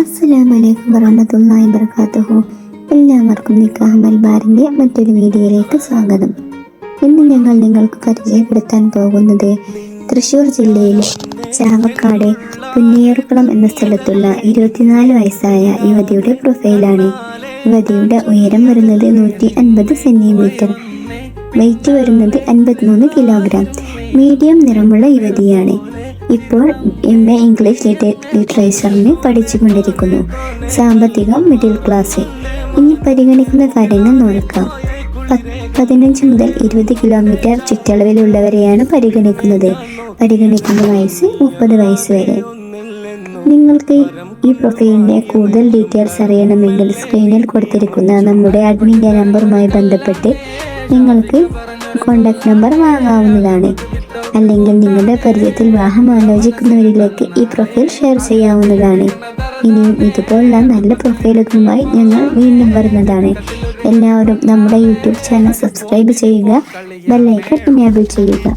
അസ്സലാമലൈക്കും വറഹ്മത്തുള്ളാഹി വബറകാതുഹു. എല്ലാവർക്കും നിക്കാഹ് മൽബാറിൻ്റെ മറ്റൊരു വീഡിയോയിലേക്ക് സ്വാഗതം. ഇന്ന് ഞങ്ങൾ നിങ്ങൾക്ക് പരിചയപ്പെടുത്താൻ പോകുന്നത് തൃശ്ശൂർ ജില്ലയിലെ ചാവക്കാട് പുന്നേറുകുളം എന്ന സ്ഥലത്തുള്ള 24 വയസ്സായ യുവതിയുടെ പ്രൊഫൈലാണ്. യുവതിയുടെ ഉയരം വരുന്നത് 150 സെന്റിമീറ്റർ, വെയിറ്റ് വരുന്നത് 53 കിലോഗ്രാം. മീഡിയം നിറമുള്ള യുവതിയാണ്. ഇപ്പോൾ MA ഇംഗ്ലീഷ് ലിറ്ററേച്ചറിന് പഠിച്ചുകൊണ്ടിരിക്കുന്നു. സാമ്പത്തികം മിഡിൽ ക്ലാസ്. ഇനി പരിഗണിക്കുന്ന കാര്യങ്ങൾ നോക്കാം. 15 മുതൽ 20 കിലോമീറ്റർ ചുറ്റളവിലുള്ളവരെയാണ് പരിഗണിക്കുന്ന വയസ്സ് 30 വയസ്സ് വരെ. നിങ്ങൾക്ക് ഈ പ്രൊഫൈലിൻ്റെ കൂടുതൽ ഡീറ്റെയിൽസ് അറിയണമെങ്കിൽ സ്ക്രീനിൽ കൊടുത്തിരിക്കുന്ന നമ്മുടെ അഡ്മിൻ്റെ നമ്പറുമായി ബന്ധപ്പെട്ട് നിങ്ങൾക്ക് കോൺടാക്ട് നമ്പർ വാങ്ങാവുന്നതാണ്. അല്ലെങ്കിൽ നിങ്ങളുടെ പരിചയത്തിൽ വിവാഹം ആലോചിക്കുന്നവരിലേക്ക് ഈ പ്രൊഫൈൽ ഷെയർ ചെയ്യാവുന്നതാണ്. ഇനിയും ഇതുപോലുള്ള നല്ല പ്രൊഫൈലുകളുമായി ഞങ്ങൾ വീണ്ടും വരുന്നതാണ്. എല്ലാവരും നമ്മുടെ യൂട്യൂബ് ചാനൽ സബ്സ്ക്രൈബ് ചെയ്യുക, ബെൽ ഐക്കൺ എനേബിൾ ചെയ്യുക.